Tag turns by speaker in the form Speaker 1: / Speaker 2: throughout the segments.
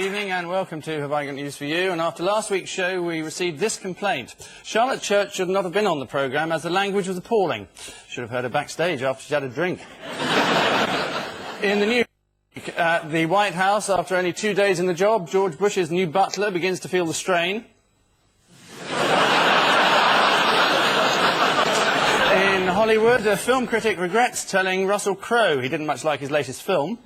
Speaker 1: evening and welcome to Have I Got News For You. And after last week's show, we received this complaint. Charlotte Church should not have been on the programme as the language was appalling. Should have heard her backstage after she'd had a drink. In the news at the White House, after only 2 days in the job, George Bush's new butler begins to feel the strain. In Hollywood, a film critic regrets telling Russell Crowe he didn't much like his latest film.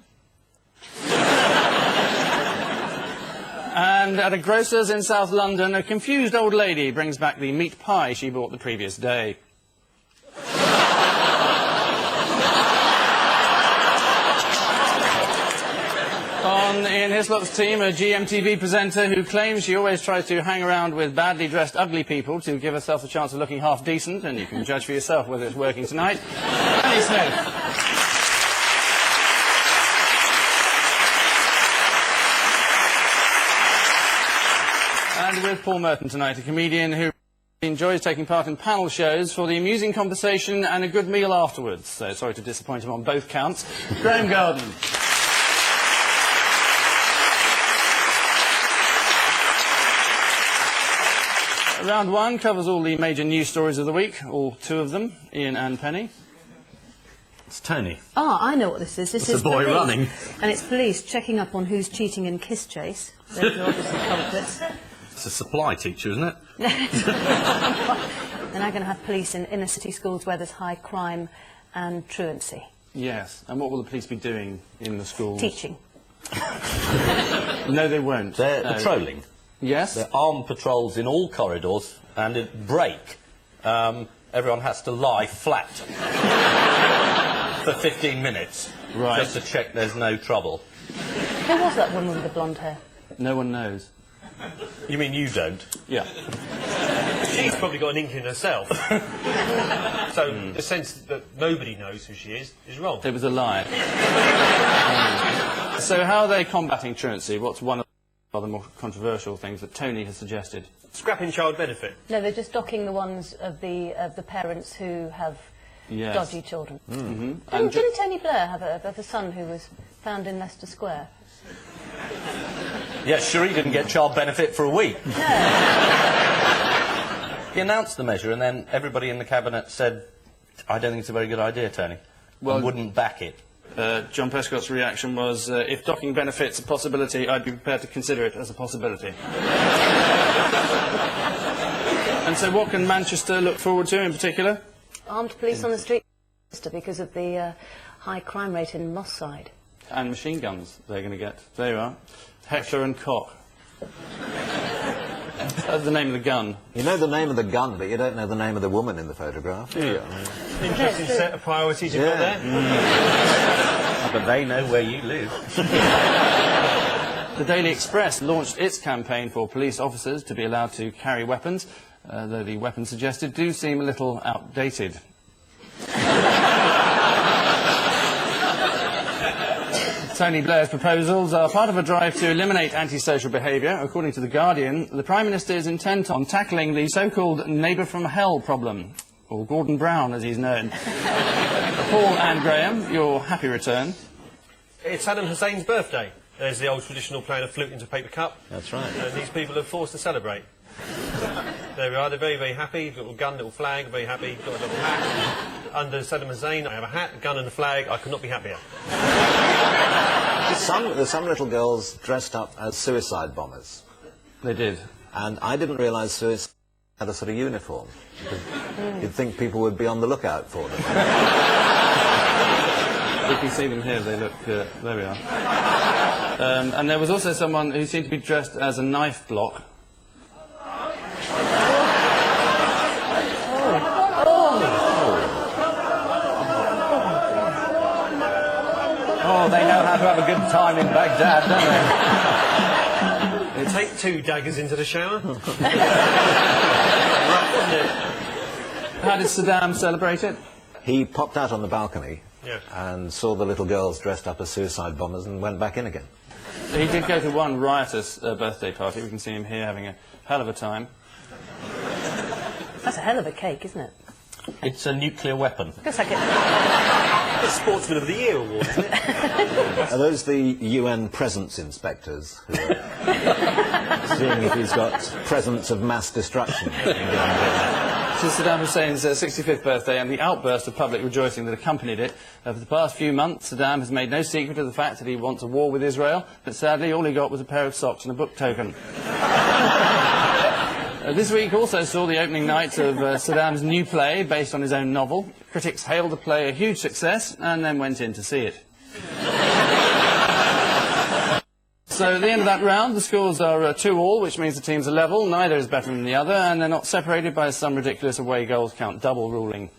Speaker 1: And at a grocer's in South London, a confused old lady brings back the meat pie she bought the previous day. In Hislop's team, a GMTV presenter who claims she always tries to hang around with badly dressed ugly people to give herself a chance of looking half decent, and you can judge for yourself whether it's working tonight. Annie Smith. And with Paul Merton tonight, a comedian who enjoys taking part in panel shows for the amusing conversation and a good meal afterwards. So sorry to disappoint him on both counts. Graeme Garden. Round one covers all the major news stories of the week, all two of them, Ian and Penny.
Speaker 2: It's Tony.
Speaker 3: Ah, I know what this is. This is
Speaker 2: the boy
Speaker 3: police.
Speaker 2: Running.
Speaker 3: And it's police checking up on who's cheating in Kiss Chase. They're obviously culprits.
Speaker 2: It's a supply teacher, isn't it?
Speaker 3: They're now going to have police in inner city schools where there's high crime and truancy.
Speaker 1: Yes, and what will the police be doing in the schools?
Speaker 3: Teaching.
Speaker 1: No, they won't.
Speaker 2: They're patrolling.
Speaker 1: Yes?
Speaker 2: They're armed patrols in all corridors, and at break, everyone has to lie flat for 15 minutes.
Speaker 1: Right.
Speaker 2: Just to check there's no trouble.
Speaker 3: Who was that woman with the blonde hair?
Speaker 1: No one knows.
Speaker 2: You mean you don't?
Speaker 1: Yeah.
Speaker 4: She's probably got an inkling herself. So the sense that nobody knows who she is wrong.
Speaker 1: It was a lie. So how are they combating truancy? What's one of the more controversial things that Tony has suggested?
Speaker 4: Scrapping child benefit.
Speaker 3: No, they're just docking the ones of the parents who have dodgy children.
Speaker 1: Mm-hmm.
Speaker 3: Didn't Tony Blair have a son who was found in Leicester Square?
Speaker 2: Yeah, sure, he didn't get child benefit for a week.
Speaker 3: No.
Speaker 2: He announced the measure, and then everybody in the cabinet said, I don't think it's a very good idea, Tony. Well, and wouldn't back it.
Speaker 1: John Prescott's reaction was, if docking benefit's a possibility, I'd be prepared to consider it as a possibility. And so what can Manchester look forward to in particular?
Speaker 3: Armed police on the street because of the high crime rate in Moss Side.
Speaker 1: And machine guns they're going to get. There you are. Heckler and Koch. That's the name of the gun.
Speaker 5: You know the name of the gun, but you don't know the name of the woman in the photograph.
Speaker 1: Yeah.
Speaker 4: Interesting set of priorities you've got there.
Speaker 2: But they know where you live.
Speaker 1: The Daily Express launched its campaign for police officers to be allowed to carry weapons, though the weapons suggested do seem a little outdated. Tony Blair's proposals are part of a drive to eliminate antisocial behaviour. According to The Guardian, the Prime Minister is intent on tackling the so-called neighbour from hell problem, or Gordon Brown as he's known. Paul and Graham, your happy return.
Speaker 4: It's Saddam Hussein's birthday. There's the old traditional playing a flute into a paper cup.
Speaker 2: That's right.
Speaker 4: And these people are forced to celebrate. There we are, they're very, very happy. Little gun, little flag, very happy. Got a little hat. Under Saddam Hussein, I have a hat, a gun and a flag. I could not be happier.
Speaker 5: There's some little girls dressed up as suicide bombers.
Speaker 1: They did.
Speaker 5: And I didn't realise suicide had a sort of uniform. You'd think people would be on the lookout for them.
Speaker 1: We can see them here, they look, there we are. And there was also someone who seemed to be dressed as a knife block.
Speaker 2: Oh, they know how to have a good time in Baghdad, don't
Speaker 4: They take 2 daggers into the shower.
Speaker 1: How did Saddam celebrate it?
Speaker 5: He popped out on the balcony and saw the little girls dressed up as suicide bombers and went back in again.
Speaker 1: He did go to one riotous birthday party. We can see him here having a hell of a time.
Speaker 3: That's a hell of a cake, isn't it?
Speaker 2: It's a nuclear weapon.
Speaker 3: Looks like it.
Speaker 4: The Sportsman of the Year award, isn't it?
Speaker 5: Are those the UN presence inspectors who are seeing if he's got presence of mass destruction?
Speaker 1: Since Saddam Hussein's 65th birthday and the outburst of public rejoicing that accompanied it, for the past few months, Saddam has made no secret of the fact that he wants a war with Israel, but sadly all he got was a pair of socks and a book token. This week also saw the opening night of Saddam's new play, based on his own novel. Critics hailed the play a huge success, and then went in to see it. So at the end of that round, the scores are 2-2, which means the teams are level, neither is better than the other, and they're not separated by some ridiculous away goals count double ruling.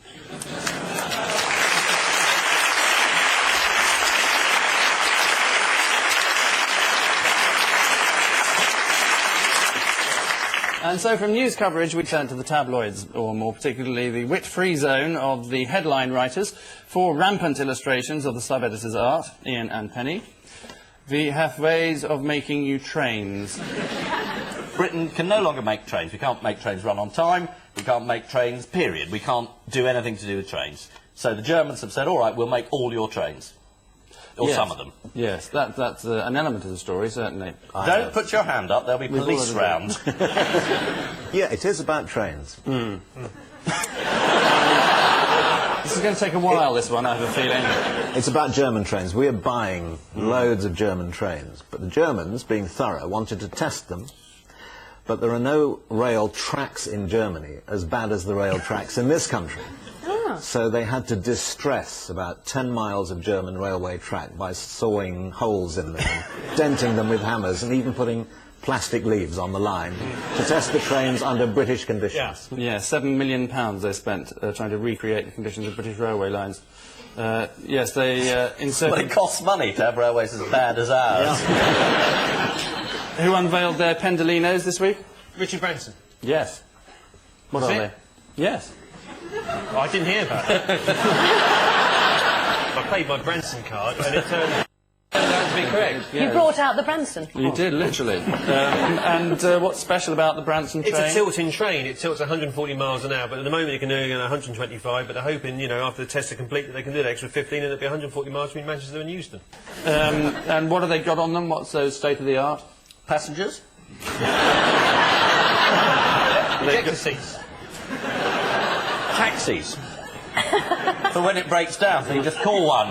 Speaker 1: And so from news coverage we turn to the tabloids, or more particularly the wit-free zone of the headline writers, for rampant illustrations of the sub-editor's art, Ian and Penny. The halfways of making you trains.
Speaker 2: Britain can no longer make trains. We can't make trains run on time. We can't make trains, period. We can't do anything to do with trains. So the Germans have said, all right, we'll make all your trains. Or
Speaker 1: Yes.
Speaker 2: some of them.
Speaker 1: Yes, that's an element of the story, certainly.
Speaker 2: Don't put your hand up, there'll be police round.
Speaker 5: Yeah, it is about trains.
Speaker 1: This is going to take a while, this one, I have a feeling.
Speaker 5: It's about German trains. We are buying loads of German trains, but the Germans, being thorough, wanted to test them. But there are no rail tracks in Germany as bad as the rail tracks in this country. So they had to distress about 10 miles of German railway track by sawing holes in them, and denting them with hammers, and even putting plastic leaves on the line to test the trains under British conditions.
Speaker 1: Yeah, £7 million they spent trying to recreate the conditions of British railway lines. Yes, they inserted...
Speaker 2: But it costs money to have railways as bad as ours.
Speaker 1: Who unveiled their Pendolinos this week?
Speaker 4: Richard Branson.
Speaker 1: Yes. What
Speaker 4: Was
Speaker 1: are
Speaker 4: it?
Speaker 1: they? Yes.
Speaker 4: Oh, I didn't hear about it. I played my Branson card and it turned out to be correct.
Speaker 3: You brought out the Branson.
Speaker 1: You did, literally. What's special about the Branson train?
Speaker 4: It's a tilting train. It tilts 140 miles an hour, but at the moment it can do 125, but they're hoping, you know, after the tests are complete that they can do an extra 15 and it'll be 140 miles between Manchester and Euston.
Speaker 1: And what have they got on them? What's so state-of-the-art?
Speaker 2: Passengers?
Speaker 4: Ejector seats.
Speaker 2: Taxis. For when it breaks down, so you just call one.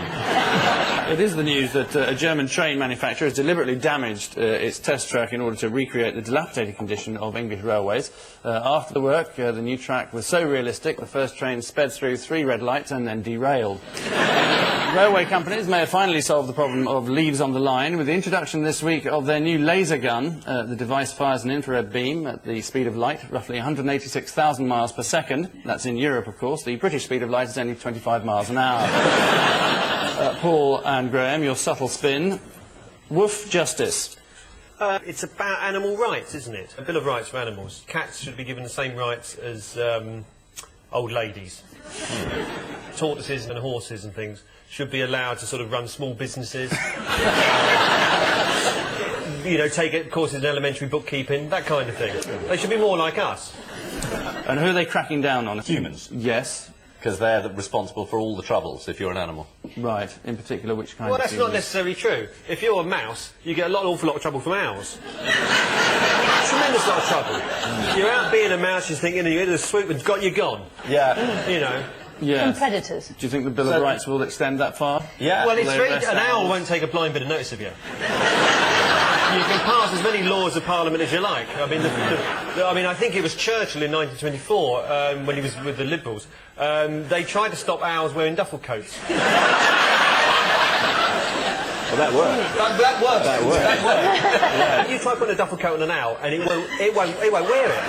Speaker 1: It is the news that a German train manufacturer has deliberately damaged its test track in order to recreate the dilapidated condition of English railways. After the work, the new track was so realistic, the first train sped through 3 red lights and then derailed. Railway companies may have finally solved the problem of leaves on the line with the introduction this week of their new laser gun. The device fires an infrared beam at the speed of light, roughly 186,000 miles per second. That's in Europe, of course. The British speed of light is only 25 miles an hour. Paul and Graeme, your subtle spin. Woof justice.
Speaker 4: It's about animal rights, isn't it? A Bill of Rights for animals. Cats should be given the same rights as old ladies. Tortoises and horses and things should be allowed to sort of run small businesses. You know, take courses in elementary bookkeeping, that kind of thing. They should be more like us.
Speaker 1: And who are they cracking down on?
Speaker 2: Humans.
Speaker 1: Yes.
Speaker 2: Because they're responsible for all the troubles if you're an animal.
Speaker 1: Right. In particular, which kind
Speaker 4: Well,
Speaker 1: of
Speaker 4: that's not
Speaker 1: humans?
Speaker 4: necessarily true. If you're a mouse, you get an awful lot of trouble from owls. Tremendous lot of trouble. You're out being a mouse, you're thinking, and you hit a swoop and you're gone.
Speaker 2: Yeah.
Speaker 4: You know.
Speaker 1: Yes.
Speaker 3: From predators.
Speaker 1: Do you think the Bill of Rights will extend that far?
Speaker 2: Yeah.
Speaker 4: Well, it's
Speaker 1: They
Speaker 4: very,
Speaker 1: arrest
Speaker 4: an owl
Speaker 1: owls.
Speaker 4: won't take a blind bit of notice of you. You can pass as many laws of Parliament as you like. I mean, I think it was Churchill in 1924 when he was with the Liberals. They tried to stop owls wearing duffel coats.
Speaker 5: Well, that worked.
Speaker 4: That worked. You try putting a duffel coat on an owl, and it won't wear it.